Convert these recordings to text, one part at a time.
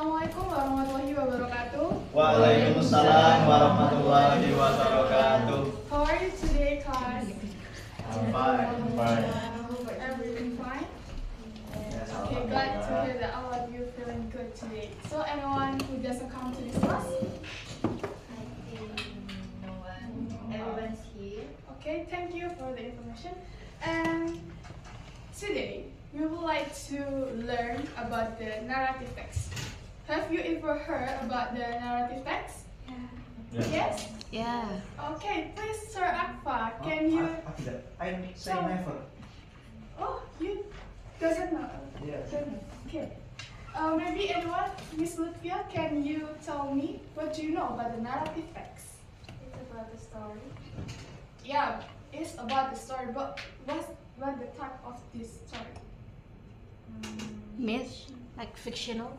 Assalamualaikum warahmatullahi wabarakatuh. Waalaikumsalam warahmatullahi wabarakatuh. How are you today, class? I'm fine. Hope everything fine. Yes, Okay, glad to hear that all of you feeling good today. So anyone who doesn't come to this class? I think no one. Everyone's here. Okay, thank you for the information. And today we would like to learn about the narrative text. Have you ever heard about the narrative text? Yeah. Yes? Yeah. Okay, please, Sir Akfa, can you... I say So- never. Oh, you doesn't know? Yes. Okay. Maybe anyone, Miss Lutfia, can you tell me what do you know about the narrative text? It's about the story. Yeah, it's about the story, but what the type of this story? Myth, like fictional.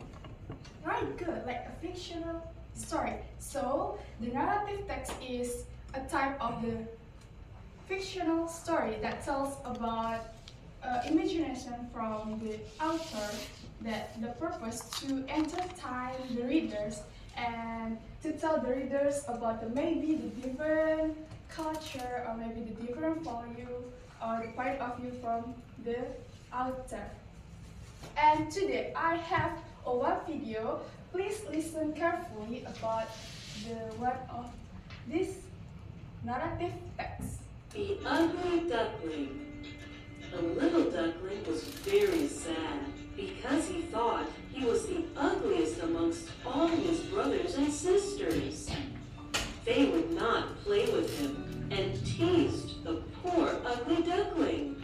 Right, good, like a fictional story. So, the narrative text is a type of the fictional story that tells about imagination from the author, that the purpose to entertain the readers and to tell the readers about maybe the different culture or maybe the different value or the point of view from the author. And today I have a web video. Please listen carefully about the word of this narrative text. The Ugly Duckling. The little duckling was very sad because he thought he was the ugliest amongst all his brothers and sisters. They would not play with him and teased the poor ugly duckling.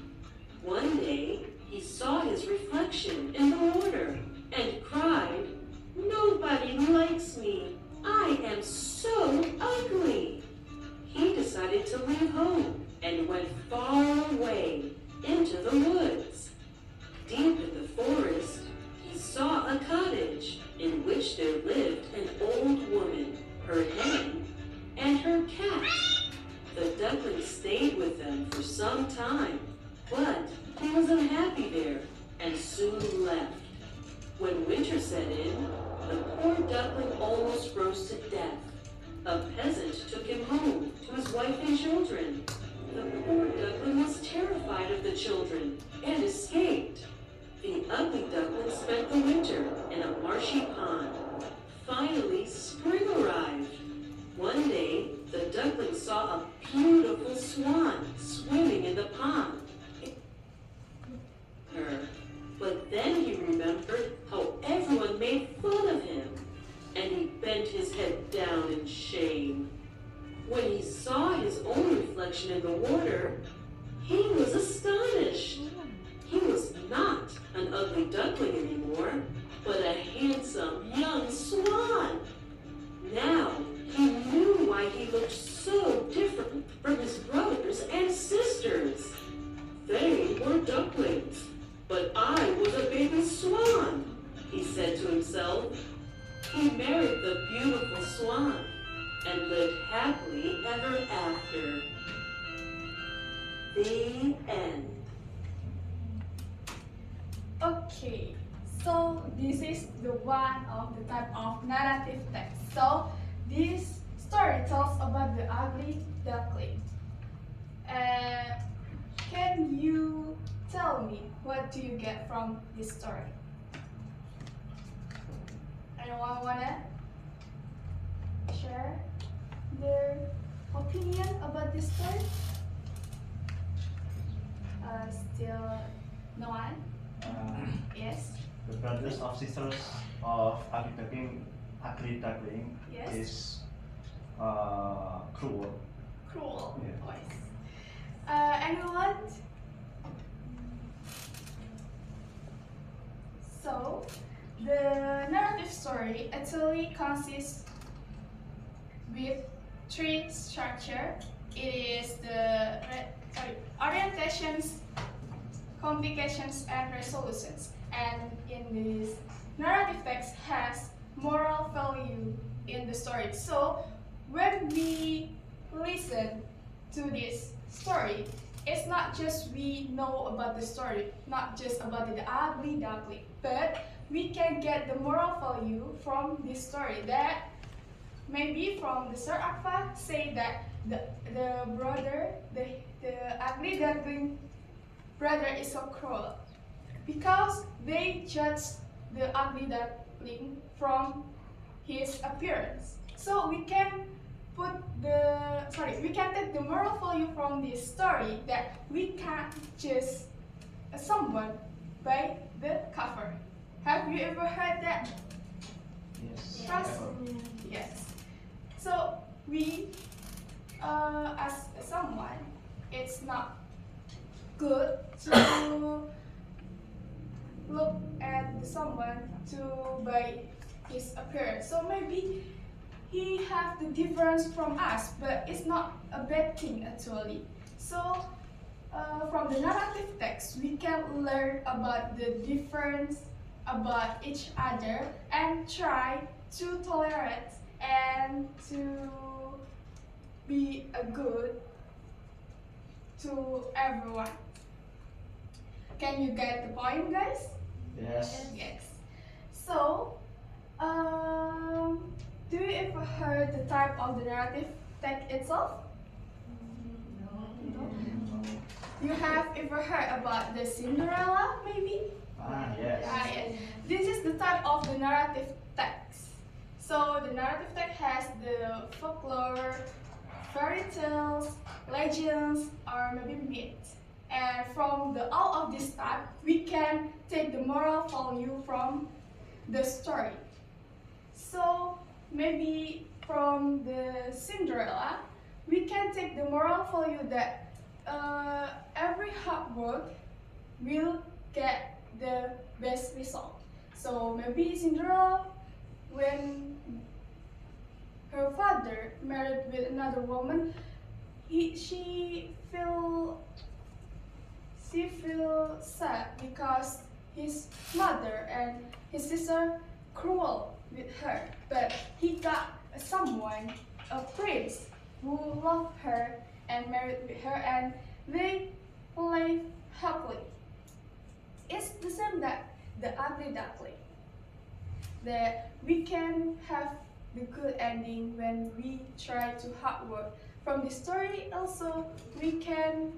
One day, he saw his reflection in the water and cried, "Nobody likes me. I am so ugly." He decided to leave home and went far away into the woods. Deep in the forest, he saw a cottage in which there lived an old woman, her hen, and her cat. The duckling stayed with them for some time, but he was unhappy there and soon left. When winter set in, the poor duckling almost froze to death. A peasant took him home to his wife and children. The poor duckling was terrified of the children and escaped. The ugly duckling spent the winter in a marshy pond. Finally, spring arrived. One day, the duckling saw a beautiful swan swimming in the pond. But then he remembered how everyone made fun of him, and he bent his head down in shame. When he saw his own reflection in the water, he was astonished. He was not an ugly duckling anymore, but a handsome young swan. Now he knew why he looked so different from his brothers and sisters. They were ducklings, but I was a baby swan, he said to himself. He married the beautiful swan and lived happily ever after. The end. Okay, so this is the one of the type of narrative text. So this story tells about the ugly duckling. Can you tell me what do you get from this story? Anyone wanna share their opinion about this story? Still no one? Yes. The brothers of sisters of ugly duckling Yes. is cruel. Cruel Yeah. voice. Anyone? So, the narrative story actually consists with three structure. It is the orientations, complications, and resolutions. And in this narrative text has moral value in the story. So when we listen to this story, it's not just we know about the story, not just about the ugly duckling, but we can get the moral value from this story. That maybe from the third act say that the brother, the ugly duckling brother is so cruel because they judge the ugly duckling from his appearance. So we can we can take the moral value from this story that we can't judge someone by the cover. Have you ever heard that? Yes. Trust? Yes. So we, as someone, it's not good to look at someone to by his appearance. So maybe he have the difference from us, but it's not a bad thing actually. So from the narrative text, we can learn about the difference about each other and try to tolerate and to be a good to everyone. Can you get the point, guys? Yes. Yes. So, do you ever heard the type of the narrative text itself? No. You have ever heard about the Cinderella, maybe? Yes. Yes. This is the type of the narrative text. So the narrative text has the folklore, fairy tales, legends, or maybe myths. And from all of this type, we can take the moral value from the story. So maybe from the Cinderella, we can take the moral value that every hard work will get the best result. So maybe Cinderella, when her father married with another woman, she feel sad because his mother and his sister cruel with her. But he got someone, a prince, who loved her and married with her, and they live happily. It's the same that the ugly duckling. That we can have the good ending when we try to hard work. From the story also we can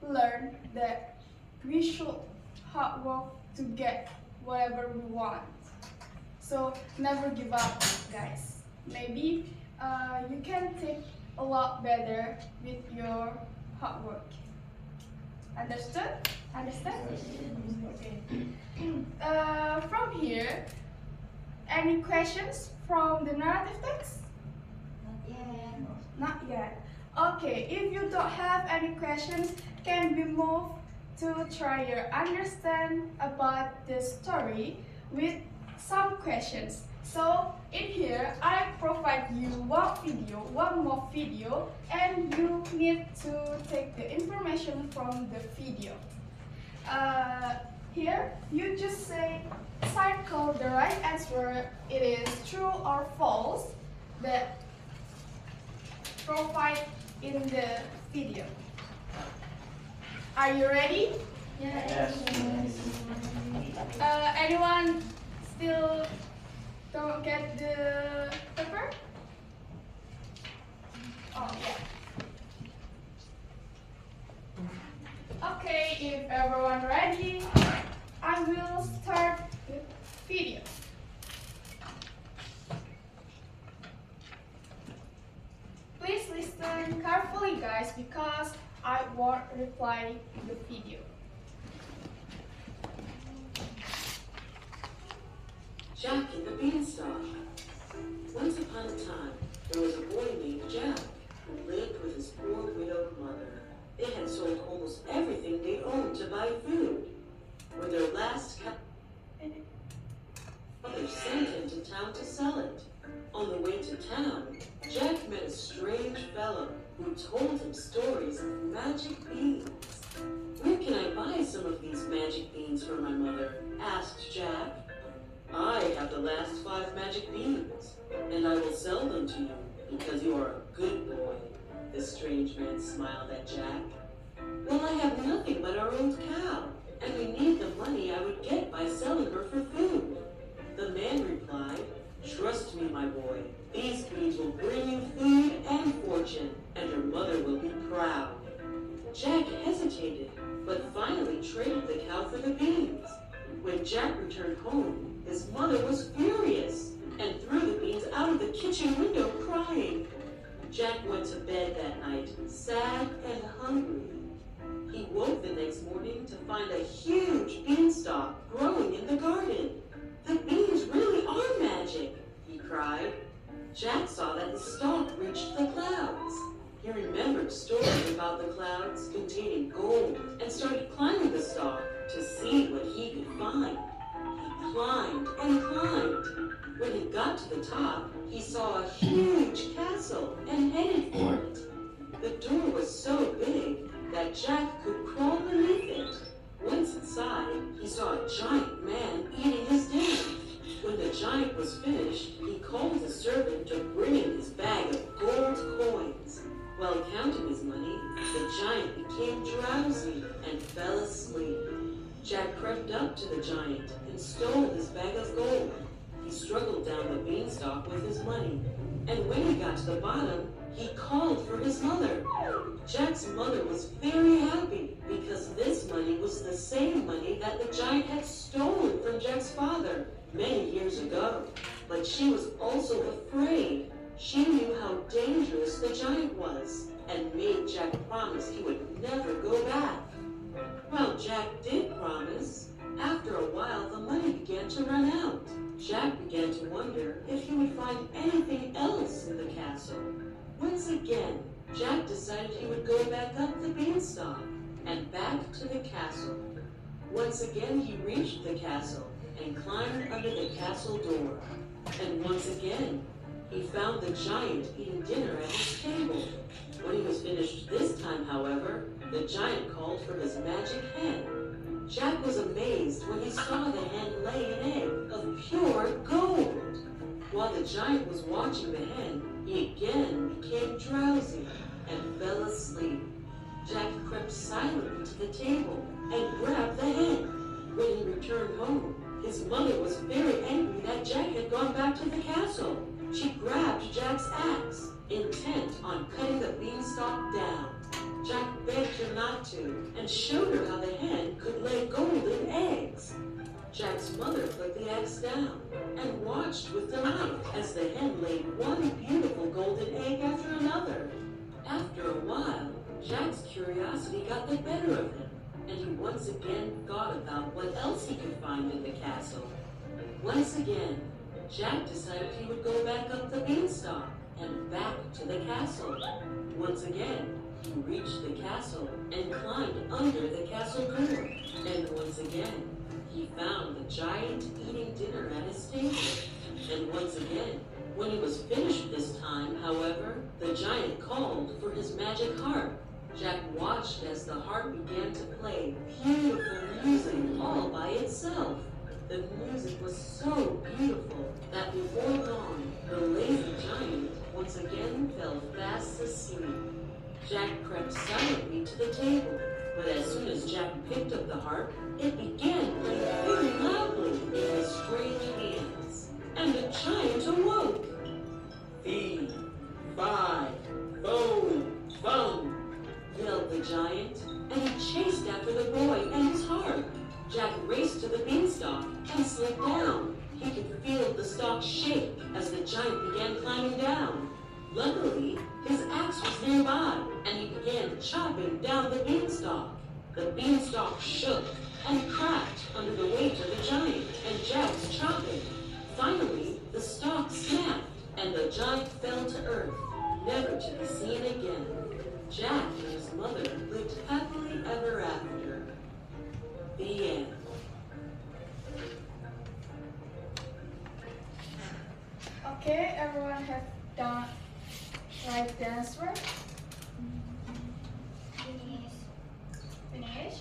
learn that we should hard work to get whatever we want. So never give up, guys. Maybe you can take a lot better with your hard work. Understood? Understand? Okay. From here, any questions from the narrative text? Not yet. Not yet. Okay, if you don't have any questions, can we move to try your understand about the story with some questions. So in here, I provide you one more video, and you need to take the information from the video. Here, you just say, circle the right answer, it is true or false, that provide in the video. Are you ready? Yes. Anyone still don't get the paper? Oh, yeah. Okay, if everyone ready, I will start the video. Please listen carefully, guys, because I won't reply the video. Jack and the Beanstalk. Once upon a time, there was a boy named Jack who lived with his poor widowed mother. They had sold almost everything they owned to buy food. When their last mother sent him to town to sell it. On the way to town, Jack met a strange fellow who told him stories of magic beans. Where can I buy some of these magic beans for my mother? Asked Jack. I have the last 5 magic beans, and I will sell them to you because you are a good boy. The strange man smiled at Jack. Well, I have nothing but our old cow. and we need the money I would get by selling her for food. The man replied, "Trust me, my boy, these beans will bring you food and fortune, and your mother will be proud." Jack hesitated, but finally traded the cow for the beans. When Jack returned home, his mother was furious and threw the beans out of the kitchen window crying. Jack went to bed that night, sad and hungry. He woke the next morning to find a huge beanstalk growing in the garden. "The beans really are magic," he cried. Jack saw that the stalk reached the clouds. He remembered stories about the clouds containing gold and started climbing the stalk to see what he could find. He climbed and climbed. When he got to the top, he saw a huge castle and headed for it. The door was so big that Jack could crawl beneath it. Once inside, he saw a giant man eating his dinner. When the giant was finished, he called the servant to bring in his bag of gold coins. While counting his money, the giant became drowsy and fell asleep. Jack crept up to the giant and stole his bag of gold. He struggled down the beanstalk with his money, and when he got to the bottom, he called for his mother. Jack's mother was very happy because this money was the same money that the giant had stolen from Jack's father many years ago. But she was also afraid. She knew how dangerous the giant was and made Jack promise he would never go back. Well, Jack did promise. After a while, the money began to run out. Jack began to wonder if he would find anything else in the castle. Once again, Jack decided he would go back up the beanstalk and back to the castle. Once again, he reached the castle and climbed under the castle door. And once again, he found the giant eating dinner at his table. When he was finished this time, however, the giant called for his magic hen. Jack was amazed when he saw the hen lay an egg of pure gold. While the giant was watching the hen, he again became drowsy and fell asleep. Jack crept silently to the table and grabbed the hen. When he returned home, his mother was very angry that Jack had gone back to the castle. She grabbed Jack's axe, intent on cutting the beanstalk down. Jack begged her not to and showed her how the hen could lay golden eggs. Jack's mother put the axe down and watched with delight as the hen laid one beautiful golden egg after another. After a while, Jack's curiosity got the better of him, and he once again thought about what else he could find in the castle. Once again, Jack decided he would go back up the beanstalk and back to the castle. Once again, he reached the castle and climbed under the castle door. And once again, he found the giant eating dinner at his table. And once again, when he was finished this time, however, the giant called for his magic harp. Jack watched as the harp began to play beautiful music all by itself. The music was so beautiful that before long, the lazy giant once again fell fast asleep. Jack crept silently to the table, but as soon as Jack picked up the harp, it began playing very loudly in his strange hands, and the giant awoke. "Fee, fi, fo, fum," yelled the giant, and he chased after the boy and his harp. Jack raced to the beanstalk and slid down. He could feel the stalk shake as the giant began climbing down. Luckily, his axe was nearby, and he began chopping down the beanstalk. The beanstalk shook and cracked under the weight of the giant and Jack's chopping. Finally, the stalk snapped, and the giant fell to earth, never to be seen again. Jack and his mother lived happily ever after. The end. Okay, everyone have done right the answer. Finish. Finish.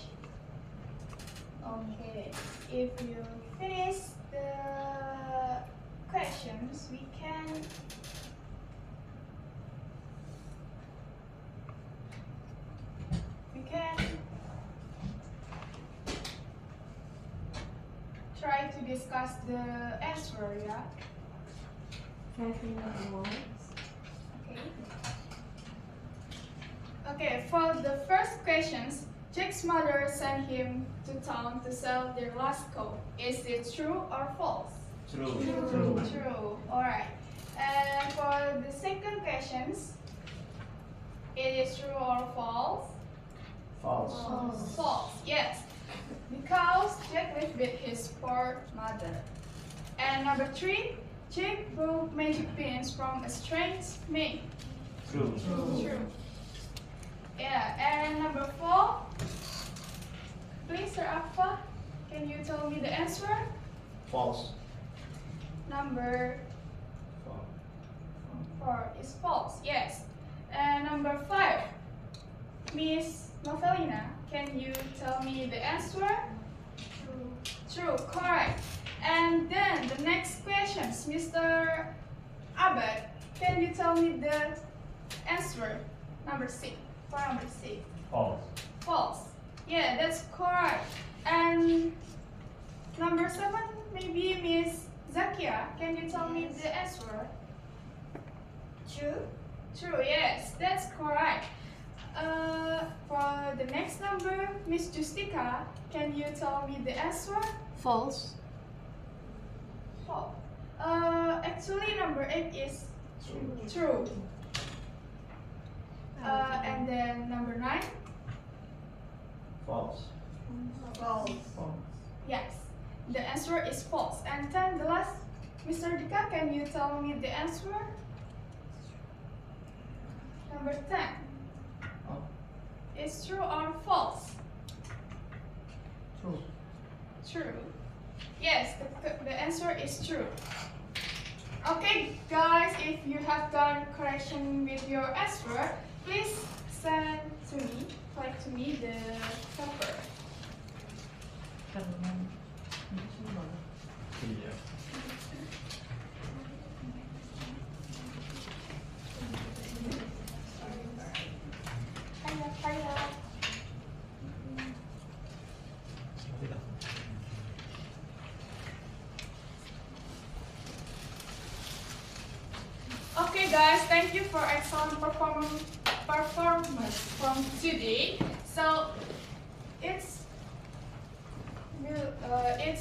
Okay, if you finish the questions, we can discuss the answer, yeah? Okay. Okay, for the first questions, Jack's mother sent him to town to sell their last coat. Is it true or false? True. True. Alright. And for the second questions, it is true or false? False. False, yes. Because Jack lived with his poor mother. And number 3, Jack bought magic pins from a strange man. True. True. Yeah, and number 4, please, Sir Akfa, can you tell me the answer? False. Number 4 is false, yes. And number 5, Miss Novelina, can you tell me the answer? True, correct. And then the next questions, Mr. Abad, can you tell me the answer? Number 6. For number 6. False. False. Yeah, that's correct. And number 7, maybe Miss Zakia, can you tell me the answer? True. True, yes, that's correct. For the next number, Miss Justika, can you tell me the answer? False. False. Actually, number 8 is True. true. And then number 9, False. False. yes, the answer is false. And then the last, Mr. Dika, can you tell me the answer? Number 10. Is true or false? True. True. Yes, the answer is true. Okay, guys, if you have done correction with your answer, please send to me, flag to me the paper. Iya. Hiya. Okay, guys, thank you for excellent performance from today. So it's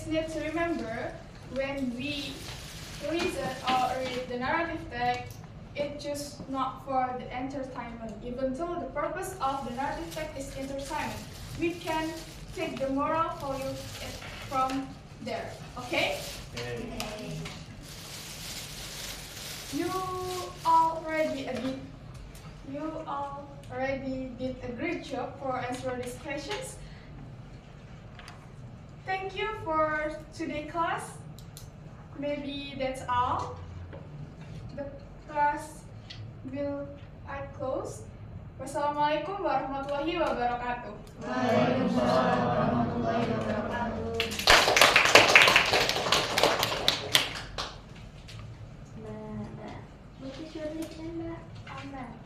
need to remember when we listen or read the narrative text, it's just not for the entertainment. Even though the purpose of the narrative text is entertainment, we can take the moral value from there. Okay? You already did a great job for answering these questions. Thank you for today's class. Maybe that's all. The class will I close. Wassalamualaikum warahmatullahi wabarakatuh. Waalaikumsalam warahmatullahi wabarakatuh.